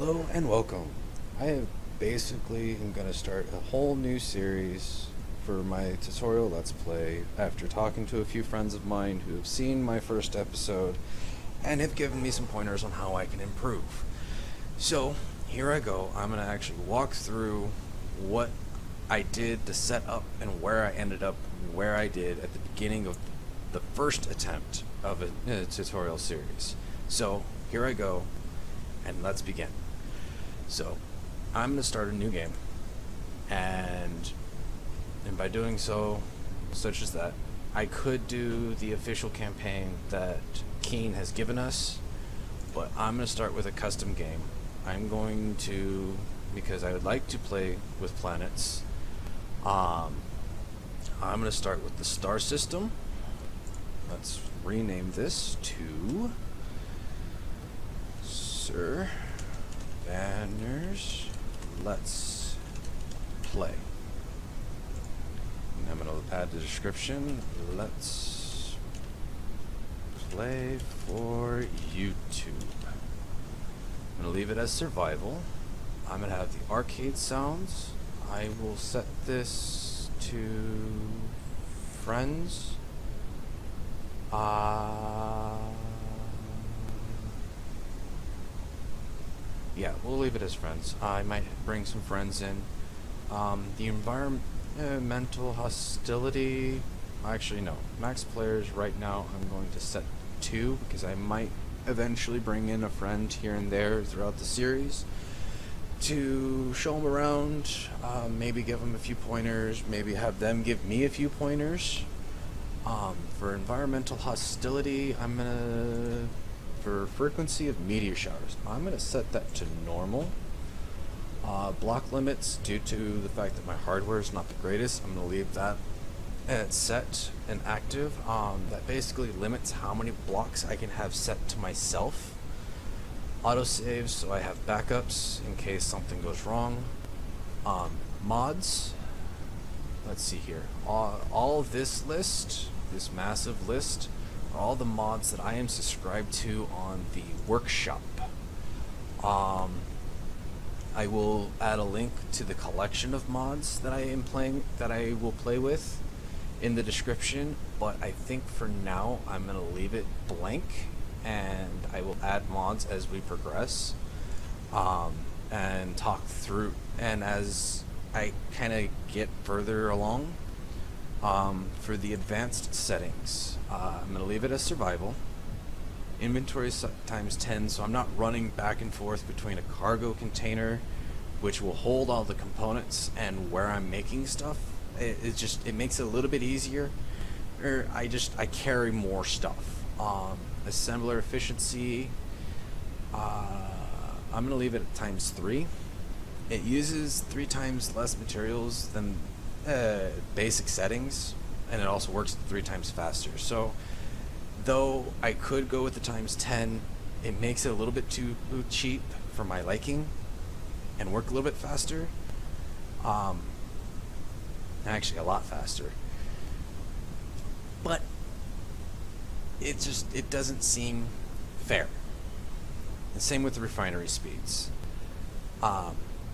Hello and welcome. I basically am going to start a whole new series for my tutorial Let's Play after talking to a few friends of mine who have seen my first episode and have given me some pointers on how I can improve. So here I go. I'm going to actually walk through what I did to set up and where I ended up where I did at the beginning of the first attempt of a tutorial series. So here I go and let's begin. So I'm going to start a new game, and by doing so, such as that, I could do the official campaign that Keen has given us, but I'm going to start with a custom game. I'm going to, because I would like to play with planets, I'm going to start with the star system. Let's rename this to Sir Banner's Let's Play. And I'm going to add the description. Let's play for YouTube. I'm going to leave it as survival. I'm going to have the arcade sounds. I will set this to friends. Yeah, we'll leave it as friends. I might bring some friends in. The environmental hostility, actually no, max players right now I'm going to set 2 because I might eventually bring in a friend here and there throughout the series to show them around, maybe give them a few pointers, maybe have them give me a few pointers. For environmental hostility, for frequency of meteor showers, I'm going to set that to normal. Block limits, due to the fact that my hardware is not the greatest, I'm going to leave that set and active. That basically limits how many blocks I can have set to myself. Autosaves, so I have backups in case something goes wrong. Mods, let's see here. All of this list, this massive list, are all the mods that I am subscribed to on the workshop. I will add a link to the collection of mods that I will play with in the description, but I think for now I'm going to leave it blank, and I will add mods as we progress, and talk through, and as I kind of get further along. For the advanced settings, I'm going to leave it as survival. Inventory times 10, so I'm not running back and forth between a cargo container, which will hold all the components, and where I'm making stuff. It makes it a little bit easier. I carry more stuff. Assembler efficiency, I'm going to leave it at times 3. It uses 3 times less materials than basic settings, and it also works 3 times faster. So though I could go with the times 10, it makes it a little bit too cheap for my liking and work a little bit faster. Actually a lot faster, but it doesn't seem fair. And same with the refinery speeds.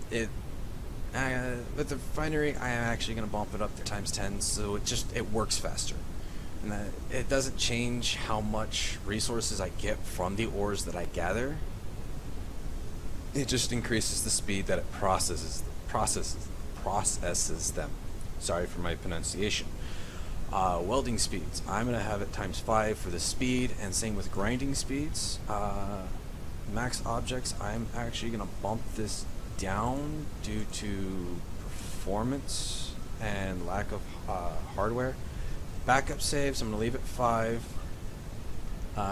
With the refinery, I am actually going to bump it up to times 10, so it works faster. And it doesn't change how much resources I get from the ores that I gather. It just increases the speed that it processes them. Sorry for my pronunciation. Welding speeds, I'm going to have it times 5 for the speed, and same with grinding speeds. Max objects, I'm actually going to bump this down due to performance and lack of hardware. Backup saves, I'm going to leave it 5.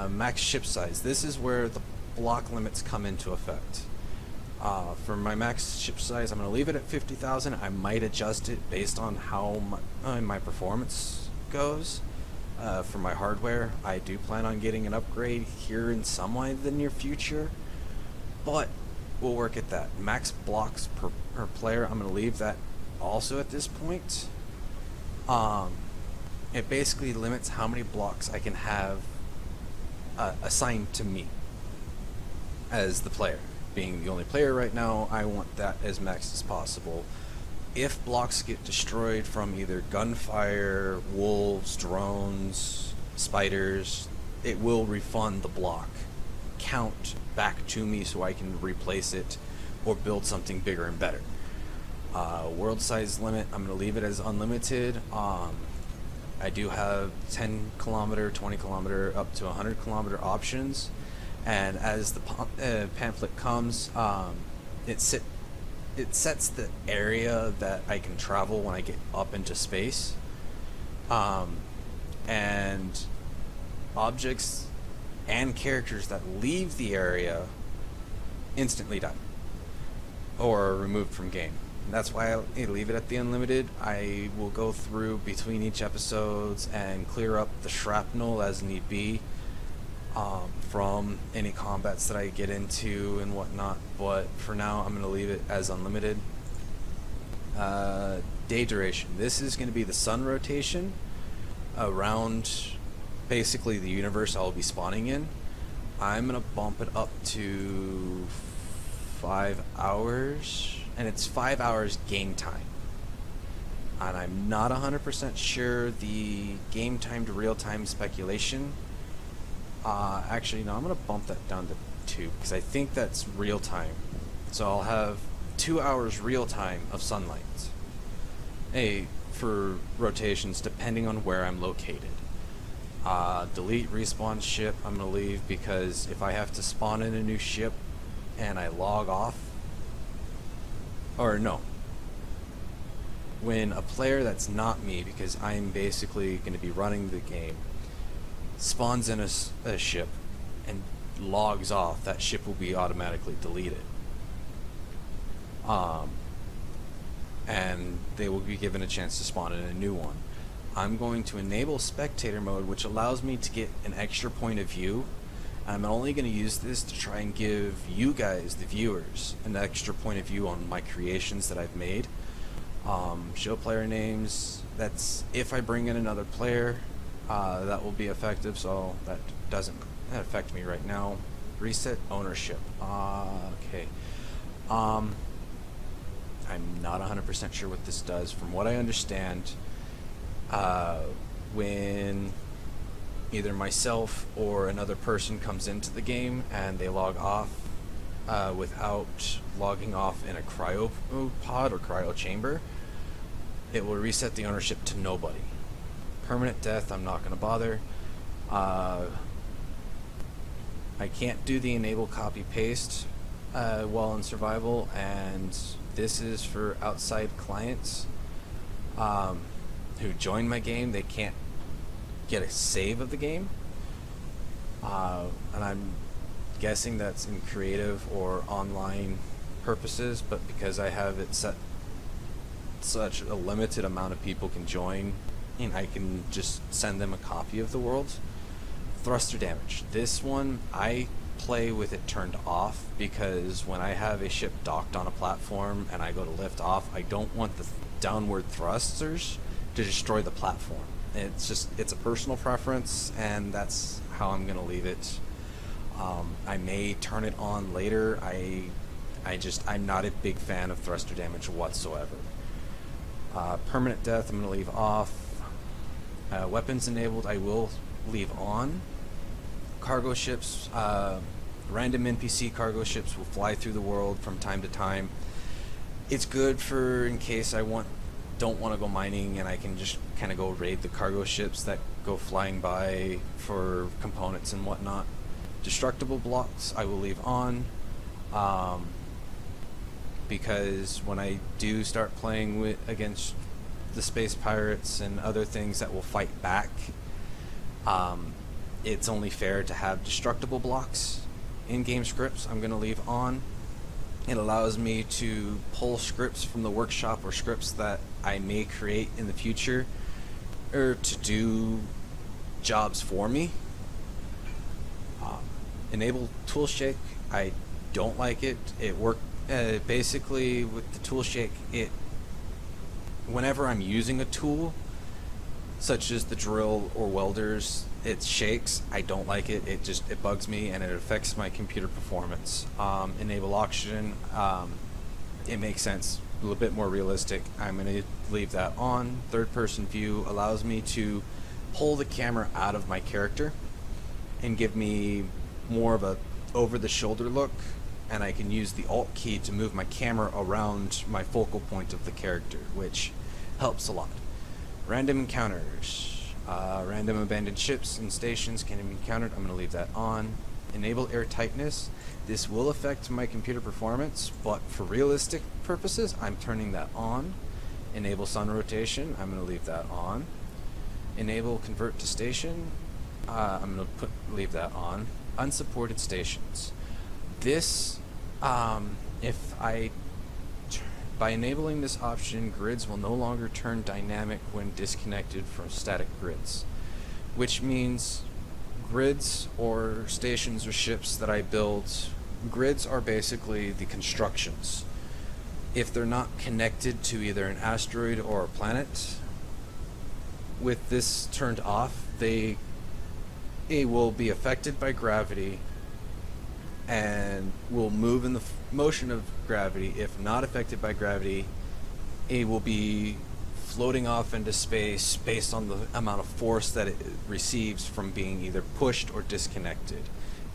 Max ship size, this is where the block limits come into effect. For my max ship size, I'm going to leave it at 50,000. I might adjust it based on how my performance goes. For my hardware, I do plan on getting an upgrade here in some way in the near future, but we'll work at that. Max blocks per player, I'm going to leave that also at this point. It basically limits how many blocks I can have assigned to me as the player. being the only player right now, I want that as max as possible. If blocks get destroyed from either gunfire, wolves, drones, spiders, it will refund the block count back to me so I can replace it or build something bigger and better. World size limit, I'm going to leave it as unlimited. I do have 10 kilometer, 20 kilometer, up to 100 kilometer options, and as the pamphlet comes, it sets the area that I can travel when I get up into space, and objects and characters that leave the area instantly die or are removed from game. And that's why I leave it at the unlimited. I will go through between each episodes and clear up the shrapnel as need be, from any combats that I get into and whatnot, but for now I'm going to leave it as unlimited. Day duration. This is going to be the sun rotation around basically the universe I'll be spawning in. I'm going to bump it up to 5 hours, and it's 5 hours game time. And I'm not 100% sure the game time to real time speculation. Actually, no, I'm going to bump that down to 2 because I think that's real time. So I'll have 2 hours real time of sunlight. For rotations depending on where I'm located. Delete respawn ship, I'm going to leave because if I have to spawn in a new ship and I log off, or no, when a player that's not me, because I'm basically going to be running the game, spawns in a ship and logs off, that ship will be automatically deleted. And they will be given a chance to spawn in a new one. I'm going to enable spectator mode, which allows me to get an extra point of view. I'm only going to use this to try and give you guys, the viewers, an extra point of view on my creations that I've made. Show player names, that's if I bring in another player, that will be effective, so that doesn't affect me right now. Reset ownership. Okay. I'm not 100% sure what this does. From what I understand, when either myself or another person comes into the game and they log off without logging off in a cryopod or cryo chamber, it will reset the ownership to nobody. Permanent death, I'm not going to bother. I can't do the enable copy paste while in survival, and this is for outside clients who join my game. They can't get a save of the game, and I'm guessing that's in creative or online purposes, but because I have it set such a limited amount of people can join, and I can just send them a copy of the world. Thruster damage. This one I play with it turned off because when I have a ship docked on a platform and I go to lift off, I don't want the downward thrusters to destroy the platform. It's a personal preference, and that's how I'm gonna leave it. I may turn it on later. I'm not a big fan of thruster damage whatsoever. Permanent death, I'm gonna leave off. Weapons enabled, I will leave on. Cargo ships, random NPC cargo ships will fly through the world from time to time. It's good for in case I don't want to go mining and I can just kind of go raid the cargo ships that go flying by for components and whatnot. Destructible blocks I will leave on, because when I do start playing against the space pirates and other things that will fight back, it's only fair to have destructible blocks. In-game scripts I'm going to leave on. It allows me to pull scripts from the workshop or scripts that I may create in the future, or to do jobs for me. Enable tool shake, I don't like it. It worked basically with the tool shake. Whenever I'm using a tool, such as the drill or welders, it shakes. I don't like it. It bugs me, and it affects my computer performance. Enable oxygen. It makes sense. A little bit more realistic. I'm going to leave that on. Third person view allows me to pull the camera out of my character and give me more of a over the shoulder look, and I can use the Alt key to move my camera around my focal point of the character, which helps a lot. Random encounters. Random abandoned ships and stations can be encountered. I'm going to leave that on. Enable air tightness. This will affect my computer performance, but for realistic purposes, I'm turning that on. Enable sun rotation. I'm going to leave that on. Enable convert to station. I'm going to leave that on. Unsupported stations. This, by enabling this option, grids will no longer turn dynamic when disconnected from static grids, which means grids or stations or ships that I build, grids are basically the constructions. If they're not connected to either an asteroid or a planet, with this turned off, they will be affected by gravity and will move in the motion of gravity. If not affected by gravity, it will be floating off into space based on the amount of force that it receives from being either pushed or disconnected.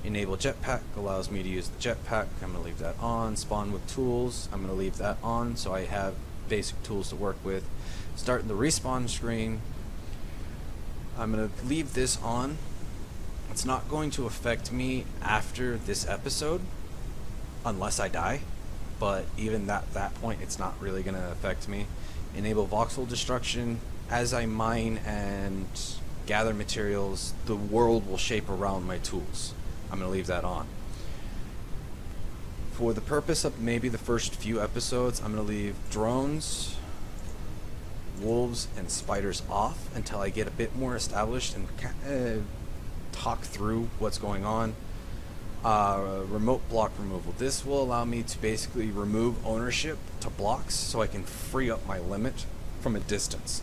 Enable jetpack allows me to use the jetpack. I'm going to leave that on. Spawn with tools. I'm going to leave that on so I have basic tools to work with. Start the respawn screen. I'm going to leave this on. It's not going to affect me after this episode unless I die, but even at that point it's not really going to affect me. Enable voxel destruction. As I mine and gather materials, the world will shape around my tools. I'm going to leave that on. For the purpose of maybe the first few episodes, I'm going to leave drones, wolves, and spiders off until I get a bit more established and talk through what's going on. Remote block removal. This will allow me to basically remove ownership to blocks so I can free up my limit from a distance.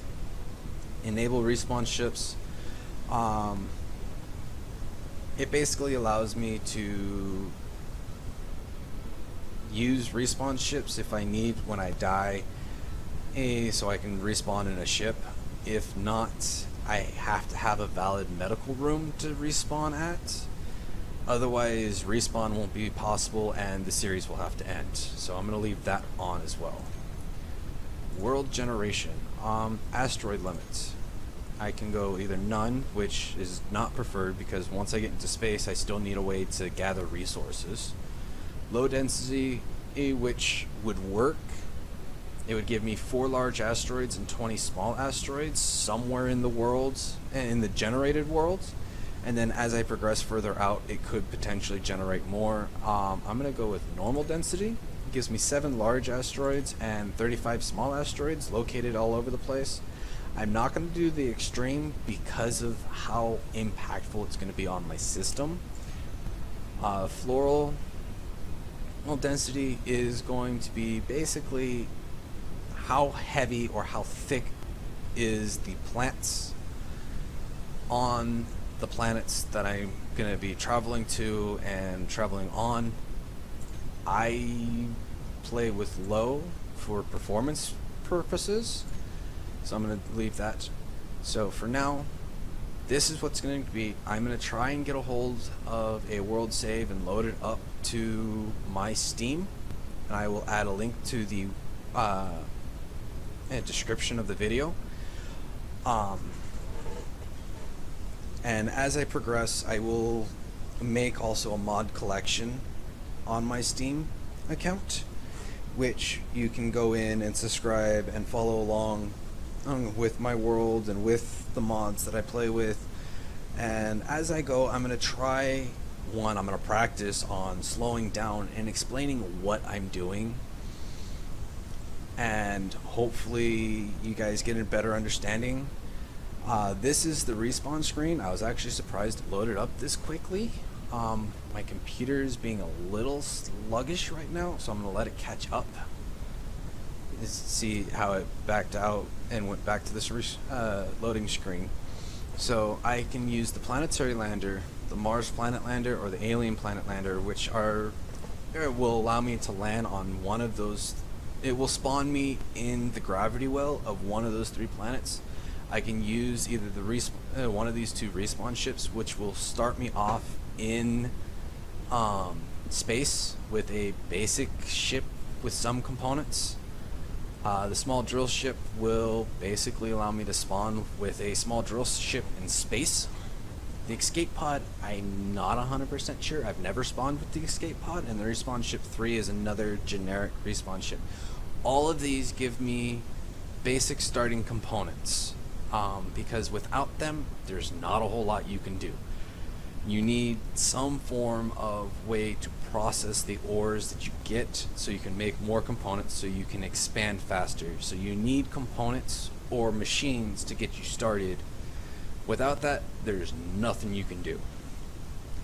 Enable respawn ships. It basically allows me to use respawn ships if I need when I die, so I can respawn in a ship. If not, I have to have a valid medical room to respawn at. Otherwise, respawn won't be possible and the series will have to end. So I'm going to leave that on as well. World generation. Asteroid limits. I can go either none, which is not preferred because once I get into space, I still need a way to gather resources. Low density, which would work. It would give me 4 large asteroids and 20 small asteroids somewhere in the world, in the generated world. And then as I progress further out, it could potentially generate more. I'm going to go with normal density. It gives me 7 large asteroids and 35 small asteroids located all over the place. I'm not going to do the extreme because of how impactful it's going to be on my system. Floral density is going to be basically how heavy or how thick is the plants on the planets that I'm going to be traveling to and traveling on. I play with low for performance purposes, so I'm going to leave that. So for now, this is what's going to be. I'm going to try and get a hold of a world save and load it up to my Steam, and I will add a link to the description of the video. And as I progress, I will make also a mod collection on my Steam account, which you can go in and subscribe and follow along with my world and with the mods that I play with. And as I go, I'm going to try, I'm going to practice on slowing down and explaining what I'm doing, and hopefully you guys get a better understanding. This is the respawn screen. I was actually surprised it loaded up this quickly. My computer is being a little sluggish right now, so I'm going to let it catch up. See how it backed out and went back to this loading screen. So I can use the planetary lander, the Mars planet lander, or the alien planet lander, which will allow me to land on one of those. It will spawn me in the gravity well of one of those 3 planets. I can use either the one of these 2 respawn ships, which will start me off in space with a basic ship with some components. The small drill ship will basically allow me to spawn with a small drill ship in space. The escape pod, I'm not 100% sure. I've never spawned with the escape pod, and the respawn ship 3 is another generic respawn ship. All of these give me basic starting components, because without them, there's not a whole lot you can do. You need some form of way to process the ores that you get so you can make more components so you can expand faster. So you need components or machines to get you started. Without that, there's nothing you can do.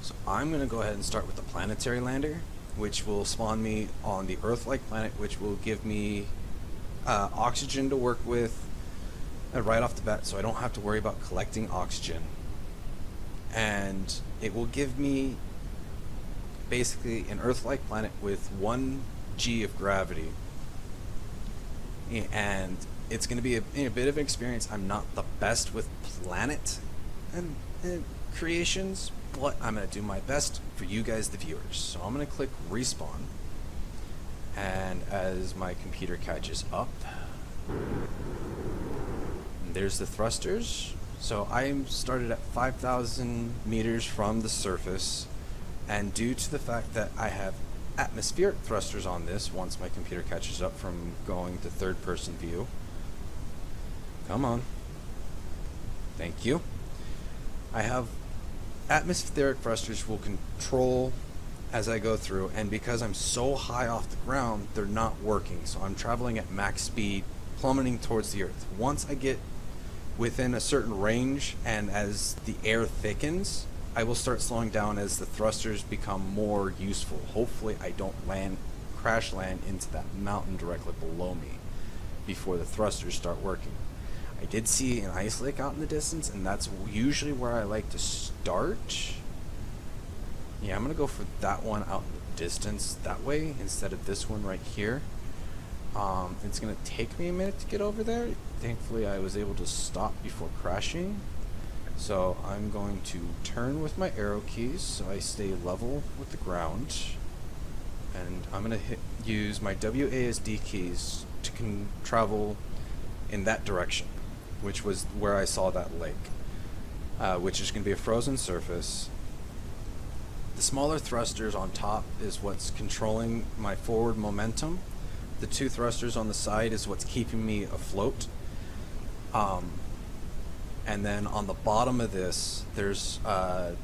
So I'm going to go ahead and start with the planetary lander, which will spawn me on the Earth-like planet, which will give me oxygen to work with right off the bat, so I don't have to worry about collecting oxygen. And it will give me basically an Earth-like planet with 1 G of gravity. And it's going to be a bit of an experience. I'm not the best with planet and creations, but I'm going to do my best for you guys, the viewers. So I'm going to click respawn. And as my computer catches up, there's the thrusters. So I'm started at 5,000 meters from the surface, and due to the fact that I have atmospheric thrusters on this, once my computer catches up from going to third-person view. Come on. Thank you. I have atmospheric thrusters will control as I go through, and because I'm so high off the ground, they're not working. So I'm traveling at max speed, plummeting towards the Earth. Once I get within a certain range, and as the air thickens, I will start slowing down as the thrusters become more useful. Hopefully I don't crash land into that mountain directly below me before the thrusters start working. I did see an ice lake out in the distance, and that's usually where I like to start. Yeah, I'm gonna go for that one out in the distance that way instead of this one right here. It's gonna take me a minute to get over there. Thankfully I was able to stop before crashing. So I'm going to turn with my arrow keys so I stay level with the ground. And I'm gonna use my WASD keys to travel in that direction, which was where I saw that lake, which is gonna be a frozen surface. The smaller thrusters on top is what's controlling my forward momentum. The 2 thrusters on the side is what's keeping me afloat. And then on the bottom of this, there's 4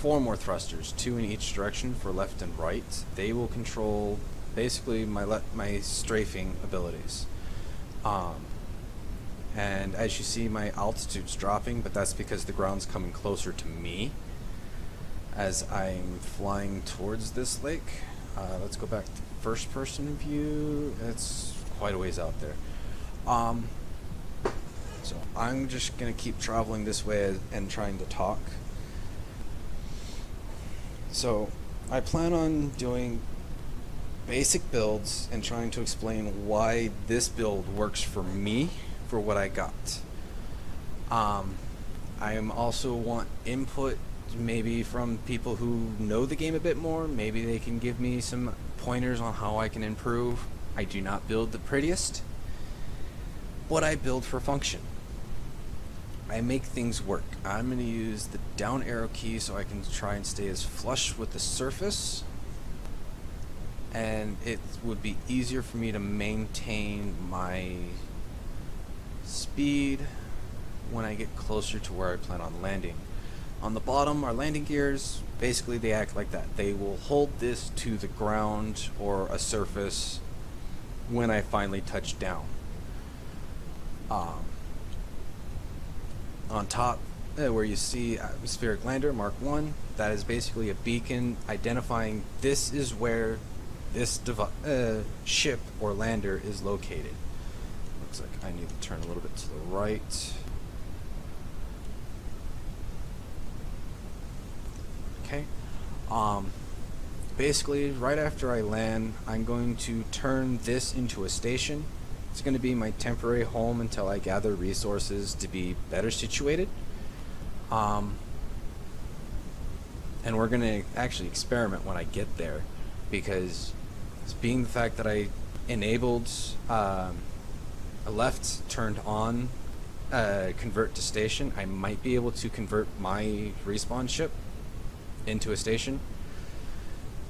more thrusters, 2 in each direction for left and right. They will control basically my strafing abilities. And as you see, my altitude's dropping, but that's because the ground's coming closer to me as I'm flying towards this lake. Let's go back to first person view. It's quite a ways out there. So I'm just gonna keep traveling this way and trying to talk. So I plan on doing basic builds and trying to explain why this build works for me for what I got. I am also want input maybe from people who know the game a bit more. Maybe they can give me some pointers on how I can improve. I do not build the prettiest, but I build for function. I make things work. I'm going to use the down arrow key so I can try and stay as flush with the surface, and it would be easier for me to maintain my speed when I get closer to where I plan on landing. On the bottom, our landing gears, basically they act like that. They will hold this to the ground or a surface when I finally touch down. On top, where you see atmospheric lander Mark 1, that is basically a beacon identifying this is where this ship or lander is located. Looks like I need to turn a little bit to the right. Okay. Um, Basically, right after I land, I'm going to turn this into a station. It's going to be my temporary home until I gather resources to be better situated. Um, and we're going to actually experiment when I get there, because being the fact that I enabled a left turned on convert to station, I might be able to convert my respawn ship into a station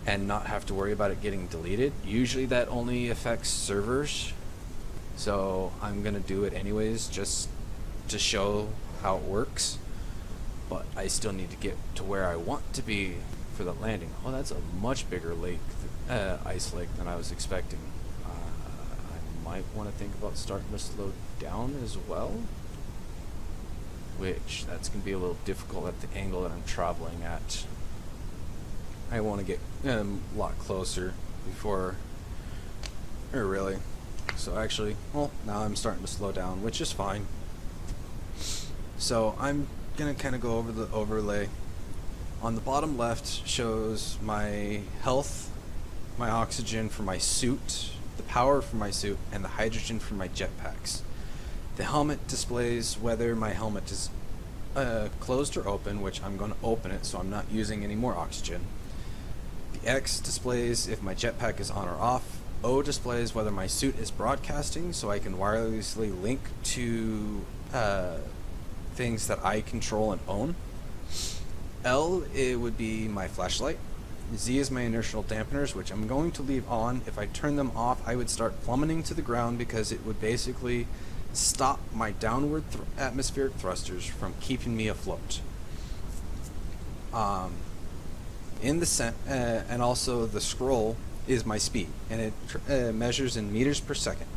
and not have to worry about it getting deleted. Usually that only affects servers, so I'm gonna do it anyways just to show how it works. But I still need to get to where I want to be for the landing. Oh, that's a much bigger lake, ice lake, than I was expecting. I might want to think about starting to slow down as well, which that's going to be a little difficult at the angle that I'm traveling at. I want to get a lot closer before, or really. So actually, well, now I'm starting to slow down, which is fine. So I'm going to kind of go over the overlay. On the bottom left shows my health, my oxygen for my suit, the power for my suit, and the hydrogen for my jetpacks. The helmet displays whether my helmet is closed or open, which I'm going to open it so I'm not using any more oxygen. The X displays if my jetpack is on or off. O displays whether my suit is broadcasting, so I can wirelessly link to things that I control and own. L, it would be my flashlight. Z is my inertial dampeners, which I'm going to leave on. If I turn them off, I would start plummeting to the ground, because it would basically stop my downward atmospheric thrusters from keeping me afloat. In the and also the scroll is my speed, and it measures in meters per second.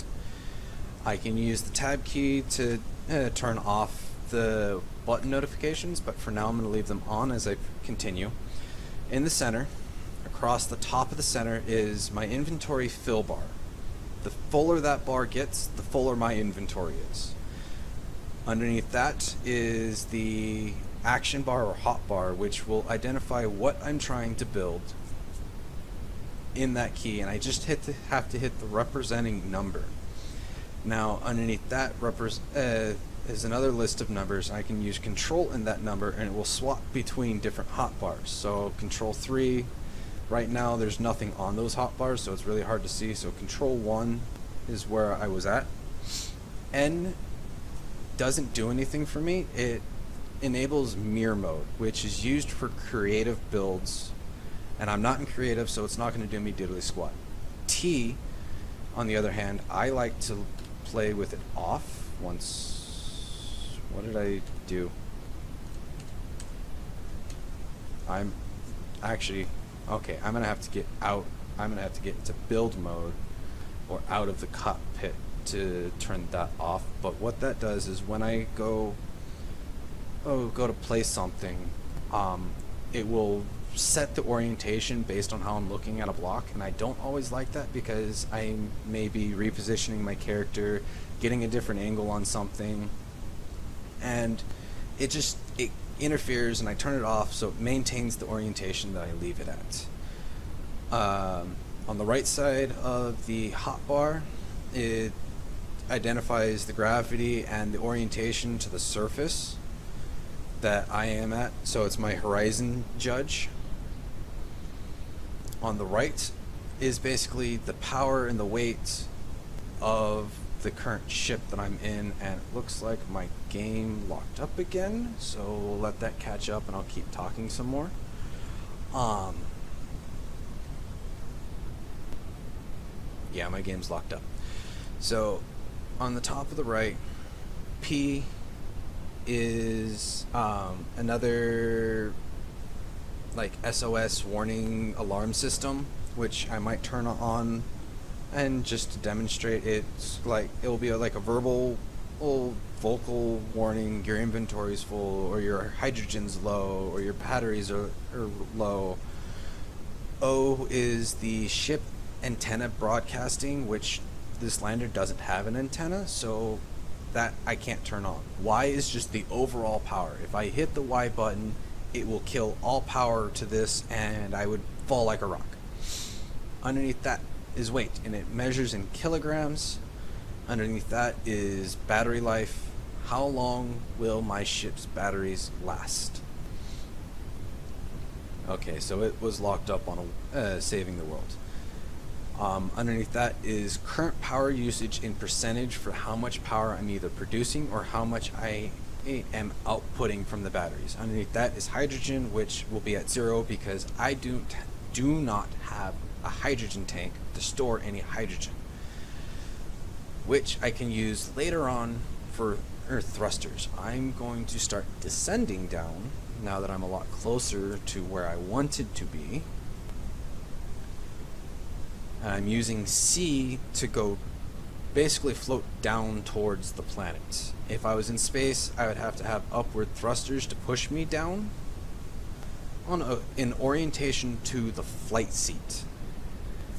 I can use the tab key to turn off the button notifications, but for now I'm going to leave them on as I continue. In the center, across the top of the center, is my inventory fill bar. The fuller that bar gets, the fuller my inventory is. Underneath that is the action bar or hot bar, which will identify what I'm trying to build in that key, and I just have to hit the representing number. Now underneath that is another list of numbers. I can use control in that number, and it will swap between different hot bars. So control 3, right now there's nothing on those hot bars, so it's really hard to see. So control 1 is where I was at. N doesn't do anything for me. It enables mirror mode, which is used for creative builds, and I'm not in creative, so it's not going to do me diddly squat. T, on the other hand, I like to play with it off once. What did I do? I'm actually, okay, I'm gonna have to get out. I'm gonna have to get into build mode or out of the cockpit to turn that off. But what that does is when I go to play something, it will set the orientation based on how I'm looking at a block, and I don't always like that, because I may be repositioning my character, getting a different angle on something, and it interferes, and I turn it off so it maintains the orientation that I leave it at. On the right side of the hotbar, it identifies the gravity and the orientation to the surface that I am at, so it's my horizon judge. On the right is basically the power and the weight of the current ship that I'm in, and it looks like my game locked up again, so we'll let that catch up and I'll keep talking some more. Yeah, my game's locked up. So on the top of the right, P is another like SOS warning alarm system, which I might turn on. And just to demonstrate, it's like it'll be like a verbal or vocal warning: your inventory's full, or your hydrogen's low, or your batteries are low. O is the ship antenna broadcasting, which this lander doesn't have an antenna, so that I can't turn on. Y is just the overall power. If I hit the Y button, it will kill all power to this and I would fall like a rock. Underneath that is weight, and it measures in kilograms. Underneath that is battery life. How long will my ship's batteries last? Okay, so it was locked up on saving the world. Underneath that is current power usage in percentage for how much power I'm either producing or how much I am outputting from the batteries. Underneath that is hydrogen, which will be at 0 because I do not have a hydrogen tank to store any hydrogen, which I can use later on for earth thrusters. I'm going to start descending down now that I'm a lot closer to where I wanted to be. And I'm using C to go basically float down towards the planet. If I was in space, I would have to have upward thrusters to push me down in orientation to the flight seat.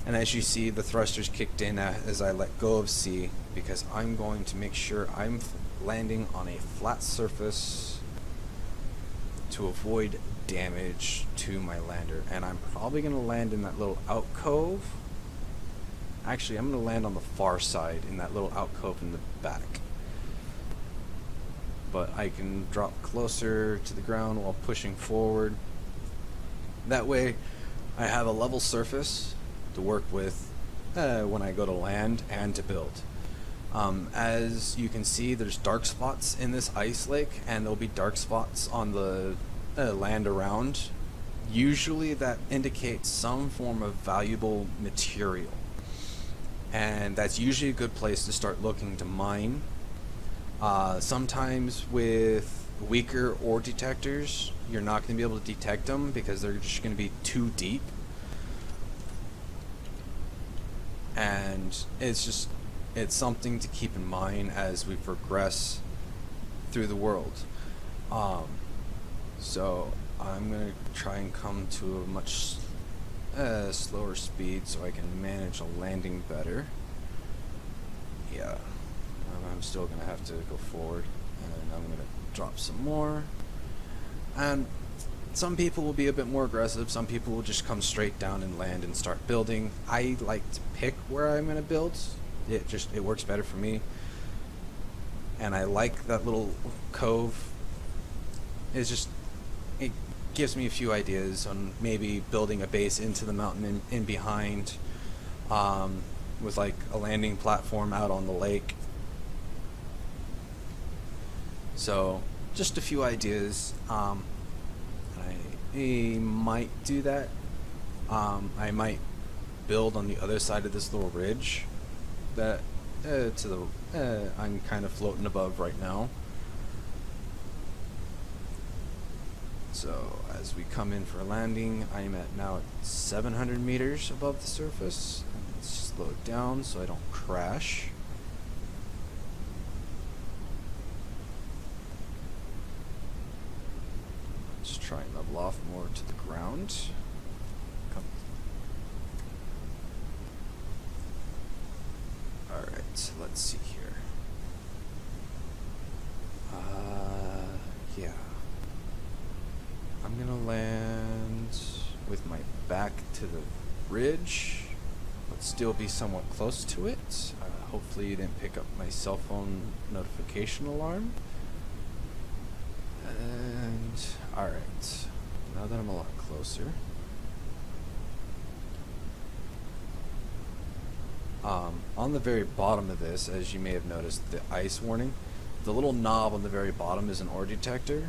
And as you see, the thrusters kicked in as I let go of C, because I'm going to make sure I'm landing on a flat surface to avoid damage to my lander. And I'm probably going to land in that little alcove. Actually, I'm going to land on the far side in that little alcove in the back. But I can drop closer to the ground while pushing forward. That way, I have a level surface to work with when I go to land and to build. As you can see, there's dark spots in this ice lake, and there'll be dark spots on the land around. Usually that indicates some form of valuable material, and that's usually a good place to start looking to mine. Sometimes with weaker ore detectors, you're not going to be able to detect them because they're just going to be too deep. And it's something to keep in mind as we progress through the world. So I'm going to try and come to a much slower speed so I can manage a landing better. Yeah, I'm still going to have to go forward, and I'm going to drop some more. And some people will be a bit more aggressive. Some people will just come straight down and land and start building. I like to pick where I'm going to build. It works better for me. And I like that little cove. It gives me a few ideas on maybe building a base into the mountain in behind, with like a landing platform out on the lake. So just a few ideas. I might do that. I might build on the other side of this little ridge that I'm kind of floating above right now. So as we come in for a landing, I'm now at 700 meters above the surface. Let's slow it down so I don't crash. Let's try and level off more to the ground. Alright, let's see here. Yeah. I'm gonna land with my back to the ridge, but still be somewhat close to it. Hopefully you didn't pick up my cell phone notification alarm. And alright, now that I'm a lot closer, on the very bottom of this, as you may have noticed, the ice warning, the little knob on the very bottom is an ore detector.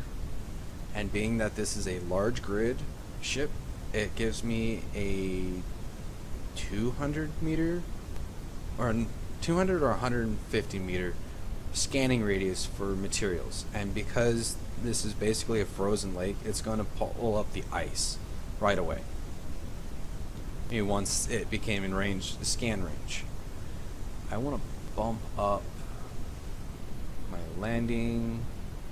And being that this is a large grid ship, it gives me a 200 meter or 200 or 150 meter scanning radius for materials. And because this is basically a frozen lake, it's going to pull up the ice right away. Once it became in range, the scan range. I want to bump up my landing.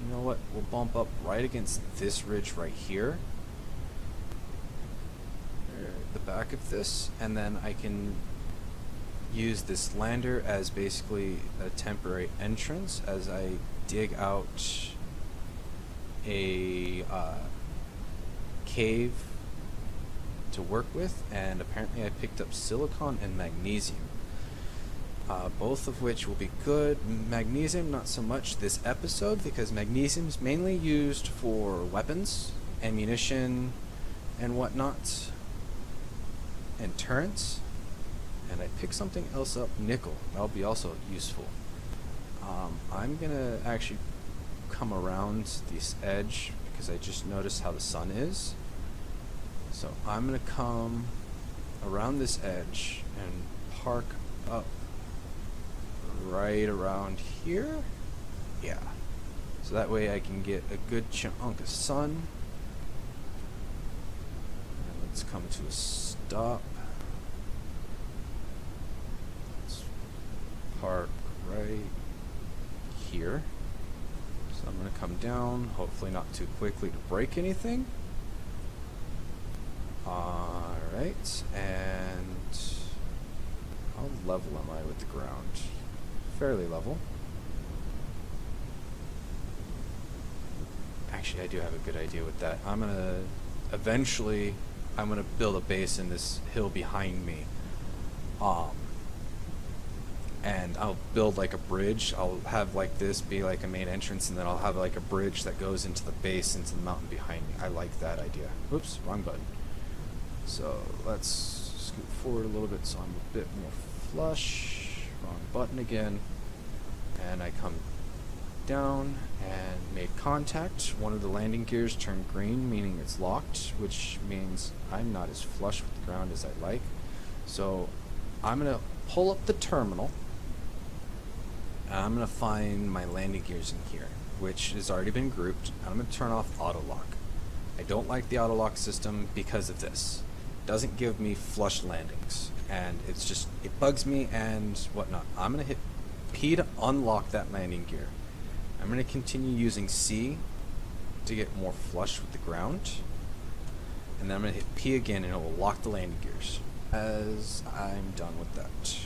You know what? We'll bump up right against this ridge right here. The back of this, and then I can use this lander as basically a temporary entrance as I dig out a cave to work with, and apparently I picked up silicon and magnesium. Both of which will be good. Magnesium not so much this episode, because magnesium is mainly used for weapons, ammunition, and whatnot, and turrets. And I picked something else up, nickel. That'll be also useful. I'm gonna actually come around this edge because I just noticed how the sun is. So I'm gonna come around this edge and park up right around here. Yeah. So that way I can get a good chunk of sun. And let's come to a stop. Let's park right here. So I'm going to come down, hopefully not too quickly to break anything. Alright, and how level am I with the ground? Fairly level. Actually, I do have a good idea with that. Eventually, I'm gonna build a base in this hill behind me. And I'll build like a bridge. I'll have like this be like a main entrance, and then I'll have like a bridge that goes into the base, into the mountain behind me. I like that idea. Oops, wrong button. So let's scoot forward a little bit so I'm a bit more flush. Wrong button again. And I come down and made contact. One of the landing gears turned green, meaning it's locked, which means I'm not as flush with the ground as I like. So I'm going to pull up the terminal, and I'm going to find my landing gears in here, which has already been grouped. I'm going to turn off auto lock. I don't like the auto lock system because of this. It doesn't give me flush landings, and it bugs me and whatnot. I'm going to hit P to unlock that landing gear. I'm going to continue using C to get more flush with the ground, and then I'm going to hit P again and it will lock the landing gears. As I'm done with that.